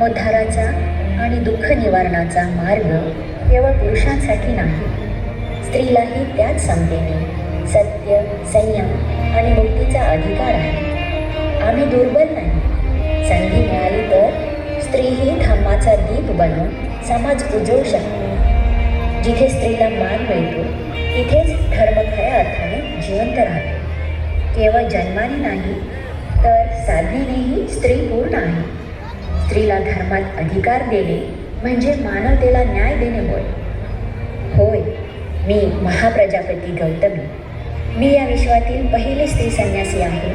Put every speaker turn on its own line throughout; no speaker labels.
आत्मोद्धाराचा आणि दुःख निवारणाचा मार्ग केवळ पुरुषांसाठी नाही, स्त्रीलाही त्याच समतेने सत्य, संयम आणि मुक्तीचा अधिकार आहे. आम्ही दुर्बल नाही. संधी मिळाली तर स्त्री ही धम्माचा दीप बनून समाज उजवू शकते. जिथे स्त्रीला मान मिळतो तिथेच धर्म खऱ्या अर्थाने जिवंत राहतो. केवळ जन्माने नाही तर साधनेनेही स्त्री पूर्ण आहे. स्त्रीला धर्मात अधिकार देणे म्हणजे मानवतेला न्याय देणे होय. होय, मी महाप्रजापती गौतमी. मी या विश्वातील पहिली स्त्री संन्यासी आहे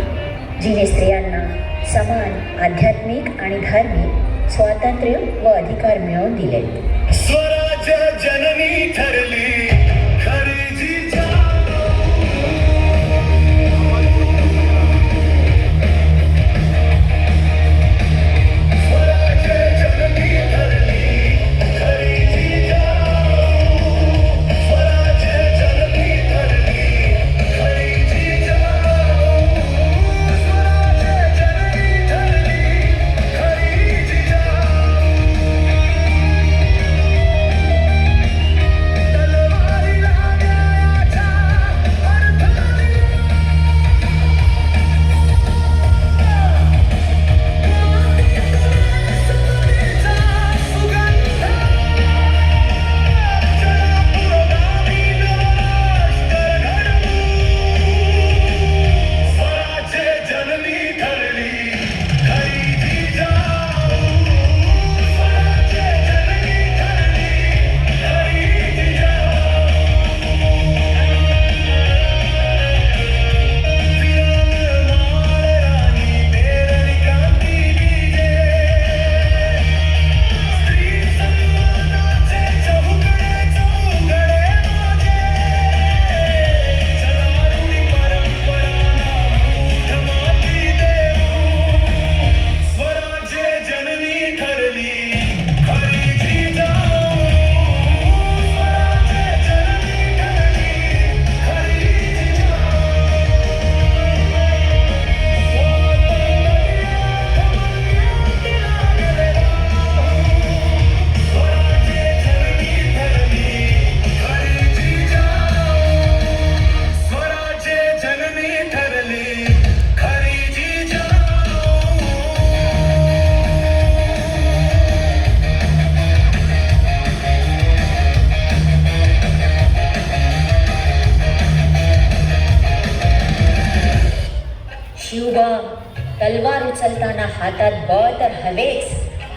जिने स्त्रियांना समान आध्यात्मिक आणि धार्मिक स्वातंत्र्य व अधिकार मिळवून दिले.
स्वराज्य जननी ठरली खरी जिजाऊ. स्वराज्य जननी ठरली खरी जिजाऊ. स्वराज्य जननी ठरली खरी जिजाऊ. स्वराज्य जननी ठरली खरी जिजाऊ.
शिवबा, तलवार उचलताना हातात बळ तर हवेच,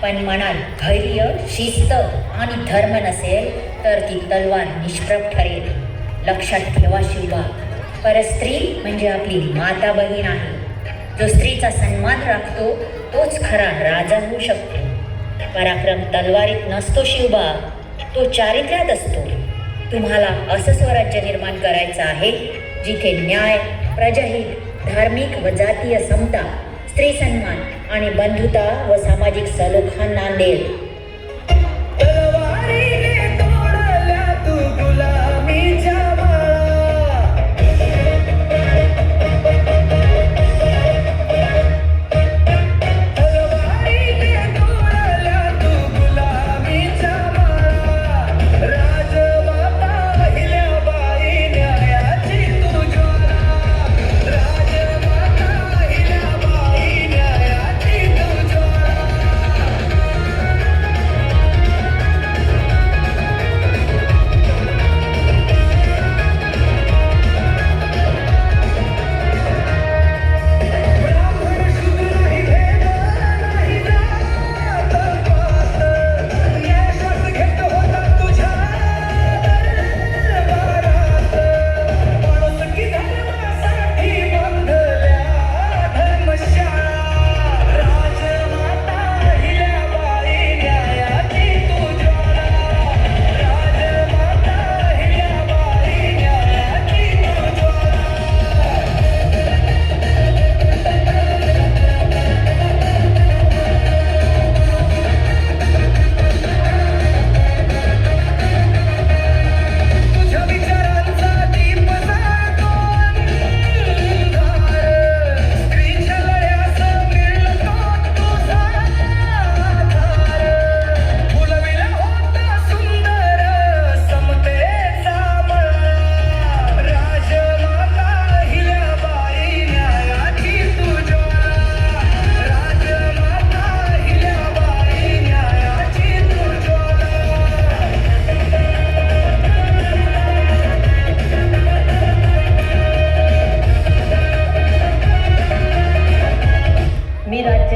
पण मनात धैर्य, शिस्त आणि धर्म नसेल तर ती तलवार निष्प्रभ ठरेल. लक्षात ठेवा शिवबा, परस्त्री म्हणजे आपली माता बहीण आहे. जो स्त्रीचा सन्मान राखतो तोच खरा राजा होऊ शकतो. पराक्रम तलवारीत नसतो शिवबा, तो चारित्र्यात असतो. तुम्हाला असं स्वराज्य निर्माण करायचं आहे जिथे न्याय, प्रजाहित, धार्मिक व जातीय समता, स्त्री सन्मान आणि बंधुता व सामाजिक सलोखा नांदेल.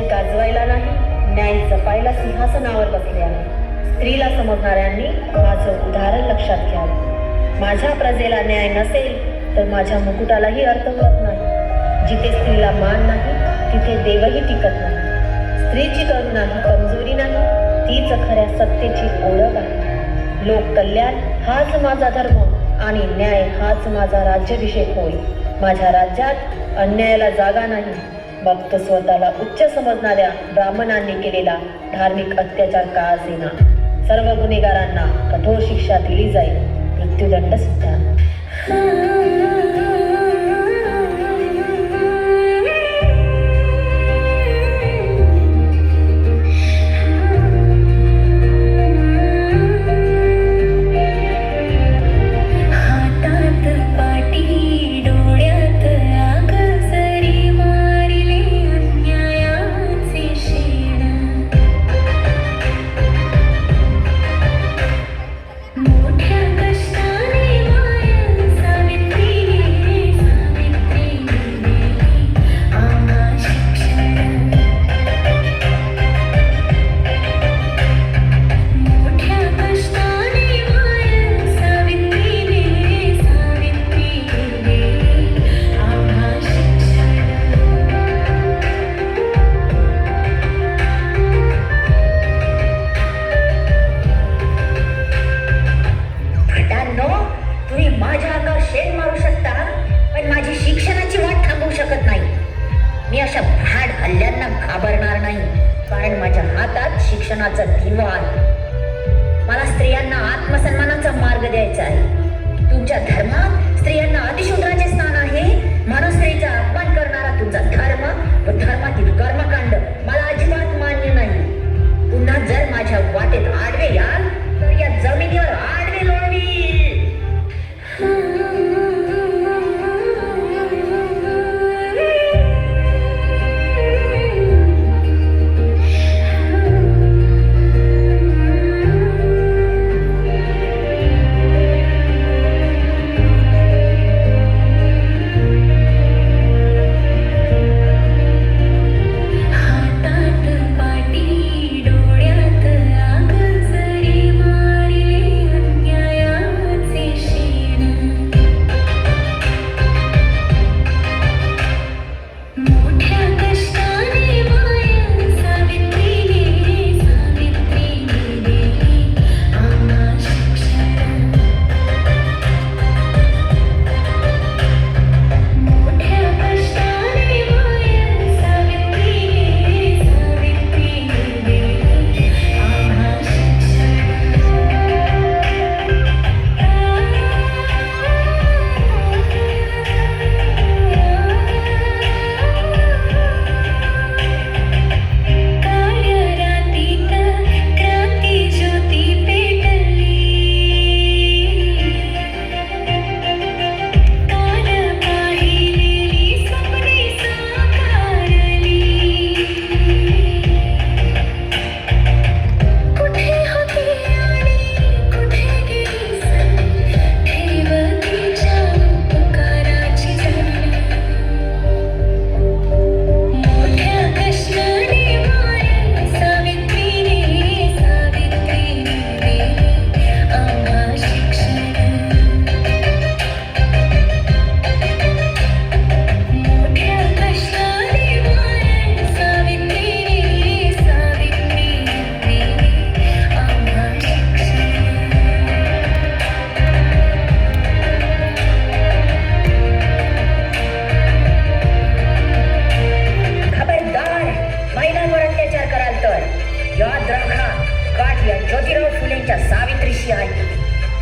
राज्य गाजवायला नाही, न्याय जपायला सिंहासनावर बसले आहे. स्त्रीला समजणाऱ्यांनी माझं उदाहरण लक्षात घ्यावं. माझ्या प्रजेला न्याय नसेल तर माझ्या मुकुटालाही अर्थ होत नाही. जिथे स्त्रीला मान नाही तिथे देवही टिकत नाही. स्त्रीची करुणा ही कमजोरी नाही, तीच खऱ्या सत्तेची ओळख आहे. लोक कल्याण हाच माझा धर्म आणि न्याय हाच माझा राज्याभिषेक होय. माझ्या राज्यात अन्यायाला जागा नाही. मग तो स्वतःला उच्च समजणाऱ्या ब्राह्मणांनी केलेला धार्मिक अत्याचार का असेना. सर्व गुन्हेगारांना कठोर शिक्षा दिली जाईल, मृत्यूदंड सुद्धा.
शिक्षणाचा दिवा आहे. मला स्त्रियांना आत्मसन्मानाचा मार्ग द्यायचा आहे. तुमच्या धर्मात स्त्रियांना अतिशूद्राचे स्थान आहे म्हणून स्त्रीचा अपमान करणारा तुमचा धर्म व धर्मातील कर्मकांड मला अजिबात मान्य नाही. पुन्हा जर माझ्या वाटेत आडवे याल तर या जमिनीवर आडवे लोळवी.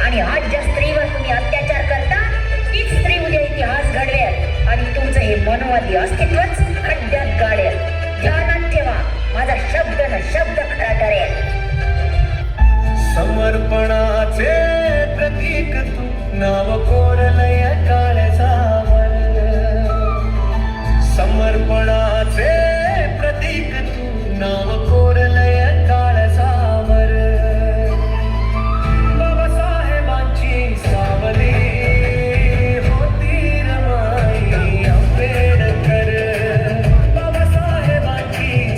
आणि आज ज्या स्त्रीवर तुम्ही अत्याचार करता तीच स्त्री उद्या इतिहास घडवेल आणि तुमचं हे मनोवादी अस्तित्वच खड्ड्यात गाडेल. ध्यानात ठेवा, माझा शब्द न शब्द खरा ठरेल.
समर्पणाचे प्रतीक तू, नाव कोरलय काळजावर. समर्पणाचे प्रतीक तू, नाव कोरलय काळजावर. बाबासाहेबांची सावली होती रमाई आंबेडकर. बाबासाहेबांची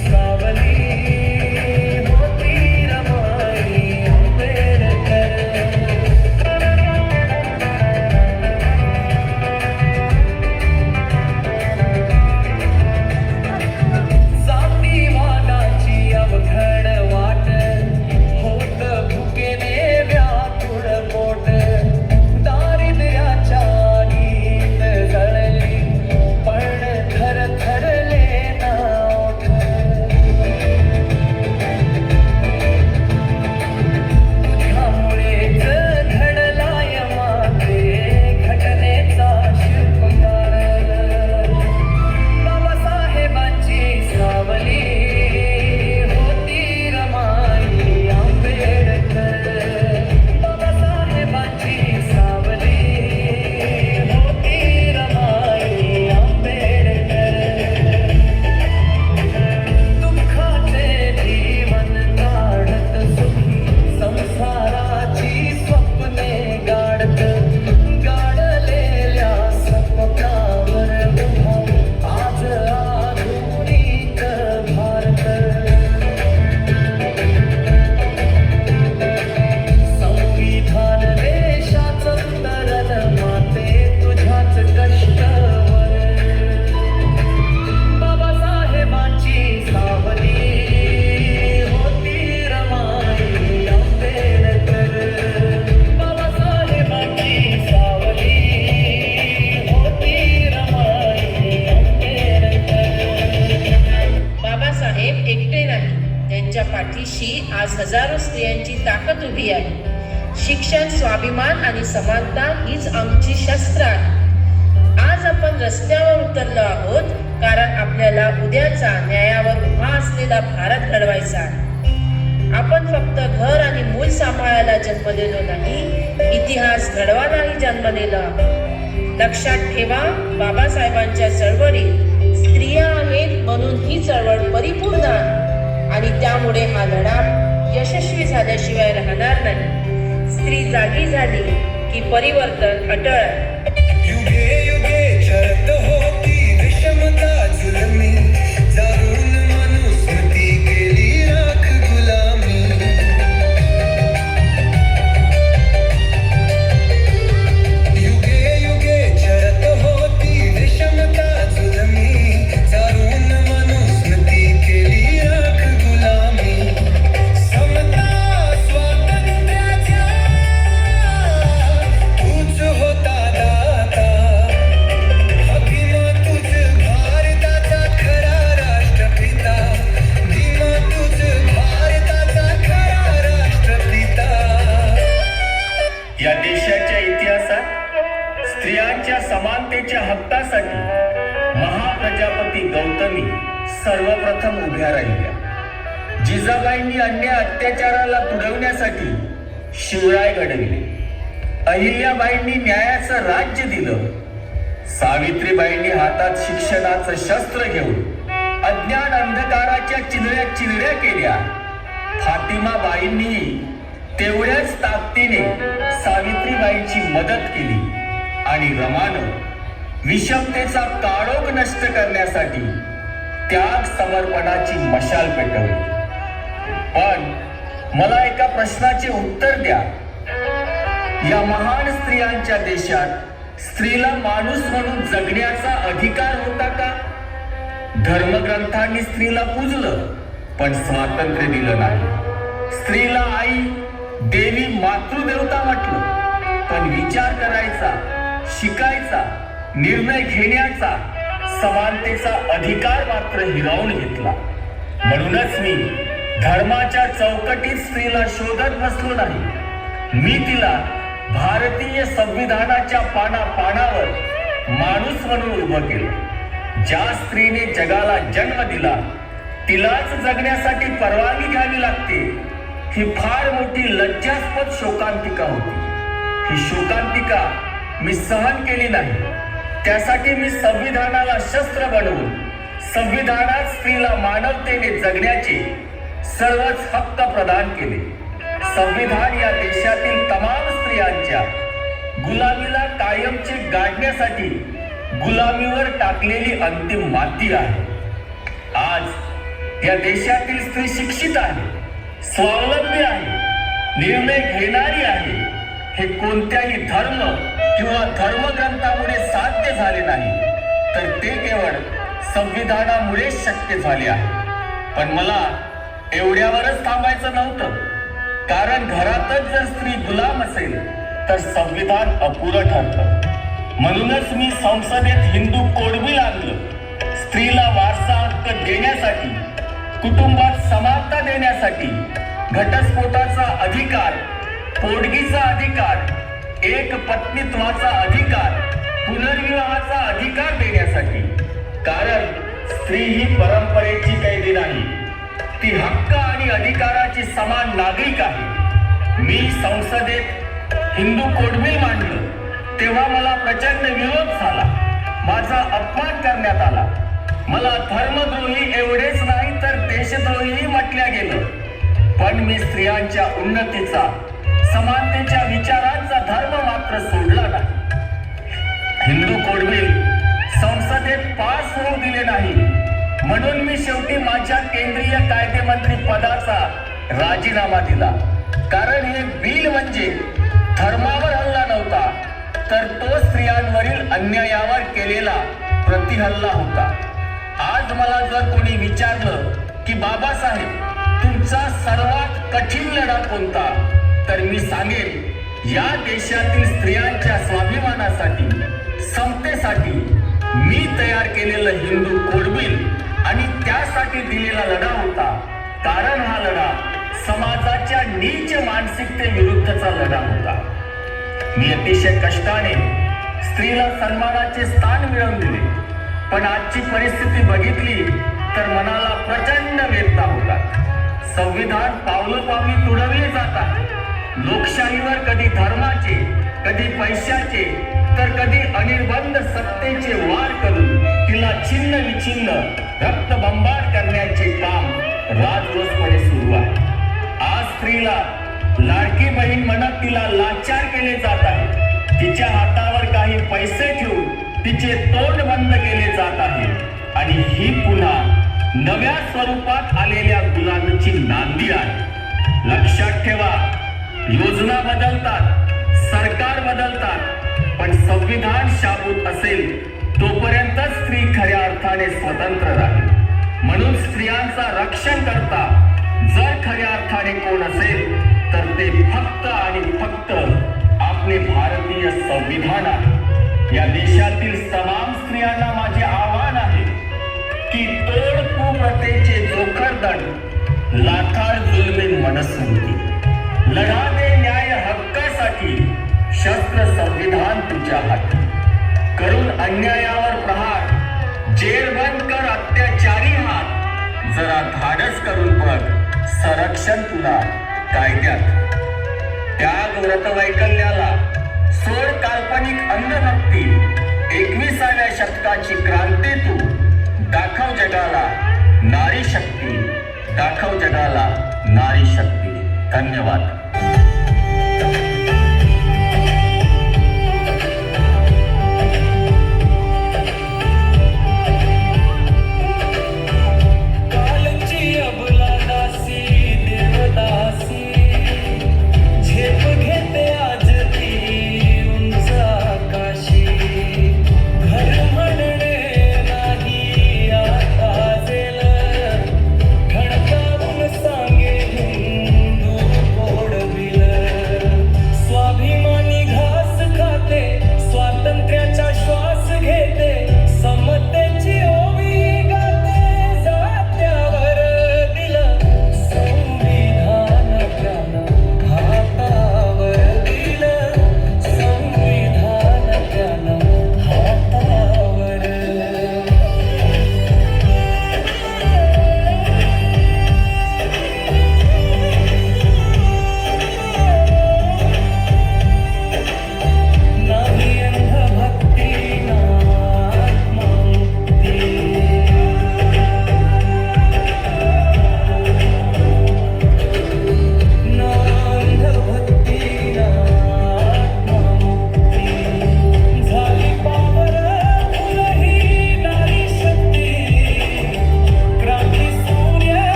पाठीशी आज हजारो स्त्रियांची ताकद उभी आहे. शिक्षण, स्वाभिमान आणि समानता हीच आमची शस्त्र आहे. आज आपण रस्त्यावर उतरलो आहोत कारण आपल्याला उद्याचा न्यायावर उभा असलेला भारत घडवायचा आहे. आपण फक्त घर आणि मूल सांभाळायला जन्मलेलो नाही, इतिहास घडवायलाही जन्मलेलो आहोत. लक्षात ठेवा, बाबासाहेबांच्या चळवळीत स्त्रिया आहेत म्हणून ही चळवळ परिपूर्ण आहे आणि त्यामुळे हा लढा यशस्वी झाल्याशिवाय राहणार नाही. स्त्री जागी झाली की परिवर्तन अटळ आहे.
युगे युगे चरत होती विषमता जुलमी, जाणून मनुस्मृती केली राख गुलामी. युगे युगे चरत होती विषमता जुलमी, जाणून मनुस्मृती केली राख गुलामी. समता स्वातंत्र्याच्या तूच होता दाता, अभिमान तुझ भारताचा खरा राष्ट्रपिता, भीमा तुझ भारताचा खरा राष्ट्रपिता. या देशाच्या इतिहासात स्त्रियांच्या समानतेच्या हक्कासाठी महाप्रजापती गौतमी सर्वप्रथम उभ्या राहिल्या. जिजाबाईंनी अन्याय अत्याचाराला तुडवण्यासाठी शिवराय घडविले. अहिल्याबाईंनी न्यायाचं राज्य दिलं. सावित्रीबाईंनी हातात शिक्षणाचं शस्त्र घेऊन अज्ञान अंधकाराच्या चिरड्या केल्या. फातिमाबाईंनीही तेवढ्याच ताकदीने सावित्रीबाईंची मदत केली आणि रमानं विषमतेचा काळोख नष्ट करण्यासाठी त्याग समर्पणाची मशाल पेटवली. पण मला एका प्रश्नाचे उत्तर द्या. या महान स्त्रियांच्या देशात स्त्रीला माणूस म्हणून जगण्याचा अधिकार होता का? धर्मग्रंथांनी स्त्रीला पूजलं पण स्वातंत्र्य दिलं नाही. स्त्रीला आई, देवी, मातृदेवता म्हटलं पण विचार करायचा, शिकायचा, निर्णय घेण्याचा, समानतेचा अधिकार मात्र हिरावून घेतला. म्हणूनच मी धर्माच्या चौकटीत स्त्रीला शोधत बसलो नाही. मी तिला भारतीय संविधानाच्या पानावर माणूस म्हणून उभं केलं. ज्या स्त्रीने जगाला जन्म दिला तिलाच जगण्यासाठी परवानगी घ्यावी लागते, ही फार मोठी लज्जास्पद शोकांतिका होती. ही शोकांतिका मी सहन केली नाही. त्यासाठी मी संविधानाला शस्त्र बनवून संविधानात स्त्रीला मानवतेने जगण्याचे सर्वच हक्क प्रदान केले. संविधान या देशातील तमाम स्त्रियांच्या गुलामीला कायमचे गाडण्यासाठी गुलामीवर टाकलेली अंतिम माती आहे. आज या देशातील स्त्री शिक्षित आहे, स्वावलंबी आहे, निर्णय घेणारी आहे. हे कोणत्याही धर्म किंवा धर्मग्रंथामुळे साध्य झाले नाही, तर ते केवळ संविधानामुळेच शक्य झाले आहे. पण मला एवढ्यावरच थांबायचं नव्हतं, कारण घरातच जर स्त्री गुलाम असेल तर संविधान अपुरं ठरतं. म्हणूनच मी संसदेत हिंदू कोड बिल आणलं. स्त्रीला वारसा हक्क देण्यासाठी, कुटुंबात समानता देण्यासाठी, घटस्फोटाचा अधिकार, पोटगीचा अधिकार, एक पत्नीत्वाचा अधिकार, पुनर्विवाहाचा अधिकार देण्यासाठी. कारण स्त्री ही परंपरेची कैदी नाही, ती हक्क आणि अधिकाराची समान नागरिक आहे. मी संसदेत हिंदू कोड बिल मांडलं तेव्हा मला प्रचंड विरोध झाला, माझा अपमान करण्यात आला. मला धर्मद्रोही एवढेच नाही तर देशद्रोहीही म्हटल्या गेलं. पण मी स्त्रियांच्या उन्नतीचा, समानतेच्या विचारांचा धर्म मात्र सोडला नाही. हिंदू कोड बिल संसदेत पास होऊ दिले नाही, म्हणून मी शेवटी माझ्या केंद्रीय कायदेमंत्री पदाचा राजीनामा दिला. कारण हे बिल म्हणजे धर्मावर हल्ला नव्हता, तर तो स्त्रियांवरील अन्यायावर केलेला प्रतिहल्ला होता. आज मला जर कोणी विचारलं की बाबासाहेब तुमचा सर्वात कठीण लढा कोणता, तर मी सांगेन या देशातील स्त्रियांच्या स्वाभिमानासाठी, समतेसाठी मी तयार केलेलं हिंदू कोड बिल आणि त्यासाठी दिलेला लढा होता. कारण हा लढा समाजाच्या नीच मानसिकतेविरुद्धचा लढा होता. मी अतिशय कष्टाने स्त्रीला सन्मानाचे स्थान मिळवून दिले, पण आजची परिस्थिती बघितली तर मनाला प्रचंड वेदना होतात. संविधान पावलोपावली तुडवले जातात. लोकशाहीवर कधी धर्माचे, कधी पैशाचे, तर कधी अनिर्बंध सत्तेचे वार करून तिला छिन्न विछिन्न रक्तबंबाळ करण्याचे काम राजरोसपणे सुरू आहे. आज स्त्रीला लाडकी बहीण म्हणत तिला लाचार केले जात आहे. तिच्या हातावर काही पैसे ठेवून तिचे तोंड बंद केले जात आहे आणि ही पुन्हा नव्या स्वरूपात आलेल्या गुलामीची नांदी आहे. लक्षात ठेवा, योजना बदलतात, सरकार बदलतात, पण संविधान शाबूत असेल तोपर्यंत स्त्री खऱ्या अर्थाने स्वतंत्र राहील. म्हणून स्त्रियांचा रक्षण करता जर खऱ्या अर्थाने कोण असेल तर ते फक्त आणि फक्त आपले भारतीय संविधान आहे. या देशातील तमाम स्त्रियांना माझे आव्हान आहे की तोड कुप्रथेचे जोखरदंड, लाथार जुलमी मनस्मृती, लढा दे न्याय हक्कासाठी, शस्त्र संविधान तुझ्या हाती, करून अन्यायावर प्रहार, जेरबंद कर अत्याचारी हात, जरा धाडस करून बघ संरक्षण तुला कायद्यात. त्याग व्रतवैकल्याला सोड काल्पनिक अंधभक्ती, 21व्या शतकाची क्रांती तू दाखव जगाला नारी शक्ती, दाखव जगाला नारी शक्ती. धन्यवाद.